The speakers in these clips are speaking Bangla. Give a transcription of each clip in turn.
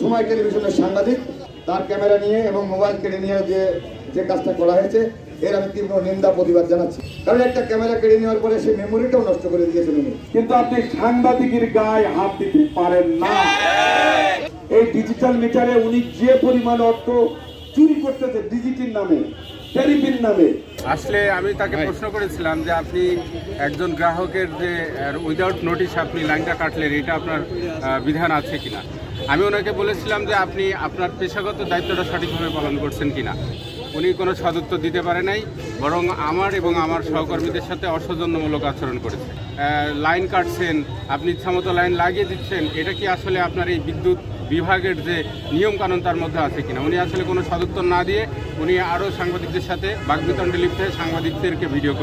সময় টেলিভিশনের সাংবাদিক তার ক্যামেরা নিয়ে এবং মোবাইল কেড়ে নিয়ে যে কাজটা করা হয়েছে এর আমি তীব্র নিন্দা প্রতিবাদ জানাচ্ছি। কারণ একটা ক্যামেরা কেড়ে নেওয়ার পরে সেই মেমোরিটাও নষ্ট করে দিয়েছেন উনি। কিন্তু আপনি সাংবাদিকের গায়ে হাত দিতে পারেন না। এই ডিজিটাল মিটারে উনি যে পরিমাণ অর্থ চুরি করতেছে ডিজিটাল নামে, টেলিভিশন নামে। আসলে আমি তাকে প্রশ্ন করেছিলাম যে আপনি একজন গ্রাহকের যে উইদাউট নোটিশ আপনি লাইনটা কাটলেন, এটা আপনার বিধান আছে কিনা। আমি ওনাকে বলেছিলাম যে আপনি আপনার পেশাগত দায়িত্বটা সঠিকভাবে পালন করছেন কিনা। উনি কোনো সদুত্তর দিতে পারে নাই, বরং আমার এবং আমার সহকর্মীদের সাথে অসৌজন্যমূলক আচরণ করেছে। লাইন কাটছেন, আপনি ইচ্ছামতো লাইন লাগিয়ে দিচ্ছেন, এটা কি আসলে আপনার এই বিদ্যুৎ বিভাগের যে নিয়ম কানুন তার মধ্যে আছে কিনা। উনি আসলে কোনো সদুত্তর না দিয়ে উনি আরও সাংবাদিকদের সাথে বাকবিতণ্ডে লিপ্ত হয়ে সাংবাদিকদেরকে ভিডিও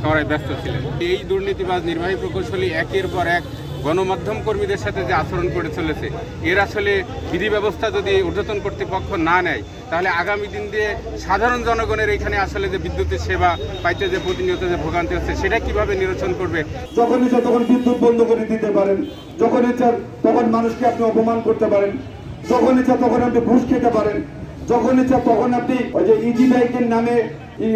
করায় ব্যস্ত ছিলেন। এই দুর্নীতিবাজ নির্বাহী প্রকৌশলী একের পর এক গণমাধ্যম কর্মীদের সাথে যে আচরণ করে চলেছে, এর আসলে বিধি ব্যবস্থা যদি ঊর্ধ্বতন কর্তৃপক্ষ না নেয়, তাহলে আগামী দিন দিয়ে সাধারণ জনগণের এখানে আসলে যে বিদ্যুতের সেবা পাইতে যে প্রতিনিয়ত যে ভোগান্তি হচ্ছে, সেটা কিভাবে নিরসন করবে। যখন ইচ্ছা তখন বিদ্যুৎ বন্ধ করে দিতে পারেন, যখন ইচ্ছা তখন মানুষকে আপনি অপমান করতে পারেন, যখন ইচ্ছা তখন আপনি ঘুষ খেতে পারেন, যখন ইচ্ছা তখন আপনি ওই যে ইজি বাইকের নামে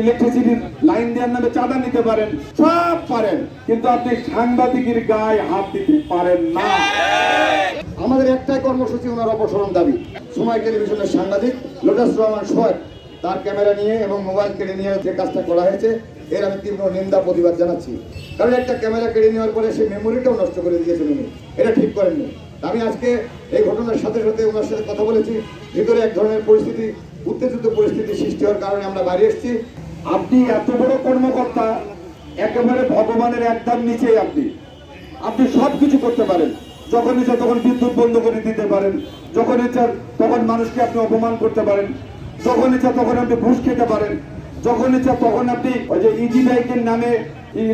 ইলেকট্রিসিটির লাইন দেওয়ার নামে চাঁদা নিতে পারেন, সব পারেন, কিন্তু আপনি সাংবাদিকের গায়ে হাত দিতে পারেন না। আমাদের একটাই কর্মসূচি, ওনার অপসারণ দাবি। সময় টেলিভিশনের সাংবাদিক লোটাস রহমান সোহেব তার ক্যামেরা নিয়ে এবং মোবাইল কেড়ে নিয়ে যে কাজটা করা হয়েছে এর আমি তীব্র নিন্দা প্রতিবাদ জানাচ্ছি। কারণ একটা ক্যামেরা কেড়ে নেওয়ার পরে সেই মেমোরিটাও নষ্ট করে দিয়েছেন উনি, এটা ঠিক করেননি। আমি আজকে এই ঘটনার সাথে সাথে ওনার সাথে কথা বলেছি। ভিতরে এক ধরনের পরিস্থিতি, উত্তেজিত পরিস্থিতি সৃষ্টি হওয়ার কারণে আমরা বাইরে এসেছি। আপনি এত বড় কর্মকর্তা, একেবারে ভগবানের একদম নিচে, আপনি সব কিছু করতে পারেন। যখন ইচ্ছা তখন বিদ্যুৎ বন্ধ করে দিতে পারেন, যখন ইচ্ছা তখন মানুষকে আপনি অপমান করতে পারেন, যখন ইচ্ছা তখন আপনি ঘুষ খেতে পারেন, যখন ইচ্ছা তখন আপনি ওই যে ইজি বাইকের নামে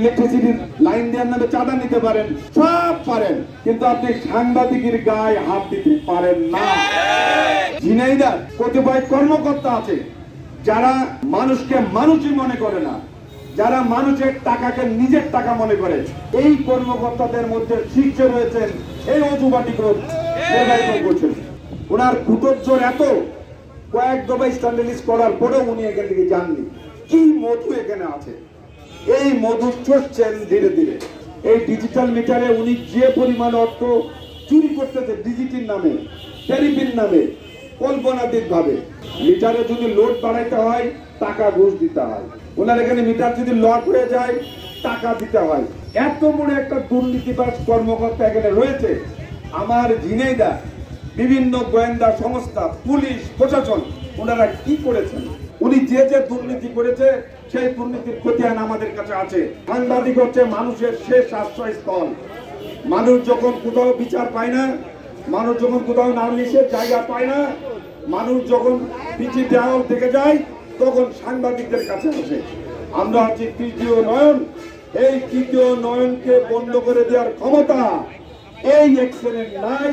ইলেকট্রিসিটির লাইন দেওয়ার নামে চাঁদা নিতে পারেন, সব পারেন, কিন্তু আপনি সাংবাদিকের গায়ে হাত দিতে পারেন না। ঝিনাইদহ কতিপয় কর্মকর্তা আছে যারা মানুষকে মানুষই মনে করে না, যারা মানুষের টাকাকে নিজের টাকা মনে করে। এই কর্মকর্তাদের মধ্যে শীর্ষে রয়েছেন এই অজুবাটি করছেন। ওনার কুটোর জোর এত, কয়েক দফা স্ট্যান্ডার্ড করার পরেও উনি এখান থেকে যাননি। কি মধু এখানে আছে, এই মধু চড়ছেন ধীরে ধীরে। এই ডিজিটাল মিটারে উনি যে পরিমাণ অর্থ চুরি করতেছে ডিজিটাল নামে, টেলিভিশন নামে, কল্পনাতীত ভাবে। মিটারে যদি লোড বাড়াইতে হয় টাকা ঘুষ দিতে হয়, ওনার এখানে মিটার যদি লক হয়ে যায় টাকা দিতে হয়। এত বড় একটা দুর্নীতিবাজ কর্মকর্তা এখানে রয়েছে। আমার ঝিনাইদহ বিভিন্ন গোয়েন্দা সংস্থা, পুলিশ, প্রশাসন, ওনারা কি করেছেন? উনি যে দুর্নীতি করেছে সেই দুর্নীতির খতিয়ান আমাদের কাছে আছে। সাংবাদিক হচ্ছে মানুষের শেষ আশ্রয়স্থল। মানুষ যখন কোথাও বিচার পায় না, মানুষ যখন কোথাও নালিশের জায়গা পায় না, মানুষ যখন পিছিয়ে দেওয়াল থেকে যায়, তখন সাংবাদিকদের কাছে আসে। আমরা হচ্ছে তৃতীয় নয়ন। এই তৃতীয় নয়নকে বন্ধ করে দেওয়ার ক্ষমতা এই এক্সেলের নাই,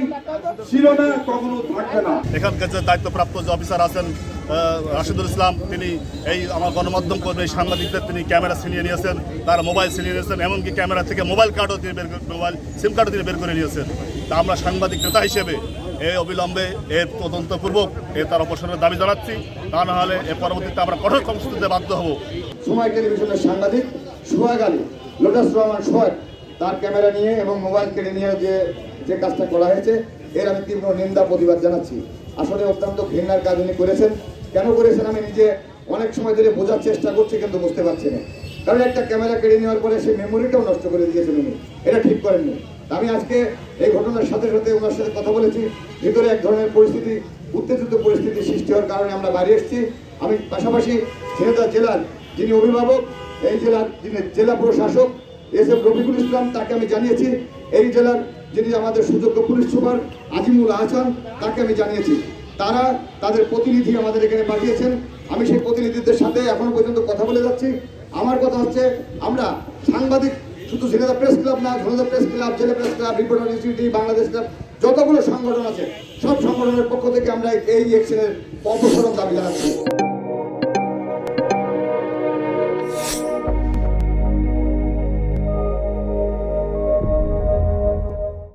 ছিল না, কখনো থাকবে না। এখানকার যে দায়িত্বপ্রাপ্ত যে অফিসার আছেন রাশিদুল ইসলাম, তিনি এই আমার গণমাধ্যম কর্মী সাংবাদিকদের তিনি ক্যামেরা ছিনিয়ে নিয়েছেন, তার মোবাইল ছিনিয়ে নিয়েছেন, এমনকি ক্যামেরা থেকে মোবাইল কার্ডও তিনি মোবাইল সিম কার্ডও তিনি বের করে নিয়েছেন। তা আমরা সাংবাদিক নেতা হিসেবে এই অবিলম্বে এর তদন্তপূর্বক তার অপসারণের দাবি জানাচ্ছি। তা না হলে এর পরবর্তীতে আমরা কঠোর কর্মসূচিতে বাধ্য হব। সময় টেলিভিশনের সাংবাদিক সোহাগ আলী লোটাস রহমান সোহেব তার ক্যামেরা নিয়ে এবং মোবাইল কেড়ে নিয়ে যে কাজটা করা হয়েছে এর আমি তীব্র নিন্দা প্রতিবাদ জানাচ্ছি। আসলে অত্যন্ত ঘৃণার কাজ উনি করেছেন। কেন করেছেন আমি নিজে অনেক সময় ধরে বোঝার চেষ্টা করছি, কিন্তু বুঝতে পারছি না। কারণ একটা ক্যামেরা কেড়ে নেওয়ার পরে সেই মেমোরিটাও নষ্ট করে দিয়েছেন উনি, এটা ঠিক করেননি। আমি আজকে এই ঘটনার সাথে সাথে ওনার সাথে কথা বলেছি। ভিতরে এক ধরনের পরিস্থিতি, উত্তেজিত পরিস্থিতি সৃষ্টি হওয়ার কারণে আমরা বাইরে এসেছি। আমি পাশাপাশি ঝিনাইদহ জেলার যিনি অভিভাবক, এই জেলার যিনি জেলা প্রশাসক এসএফ রফিকুল ইসলাম, তাকে আমি জানিয়েছি। এই জেলার যিনি আমাদের সুযোগ্য পুলিশ সুপার আজিমুল আহসান, তাকে আমি জানিয়েছি। তারা তাদের প্রতিনিধি আমাদের এখানে পাঠিয়েছেন। আমি সেই প্রতিনিধিদের সাথে এখনো পর্যন্ত কথা বলে যাচ্ছি। আমার কথা হচ্ছে, আমরা সাংবাদিক শুধু ঝিনাইদহ প্রেস ক্লাব না, ঝিনাইদহ প্রেস ক্লাব, জেলা press club, reporter institute, Bangladesh club, যতগুলো সংগঠন আছে সব সংগঠনের পক্ষ থেকে আমরা এই অ্যাকশনের অপসারণ দাবি জানাচ্ছি।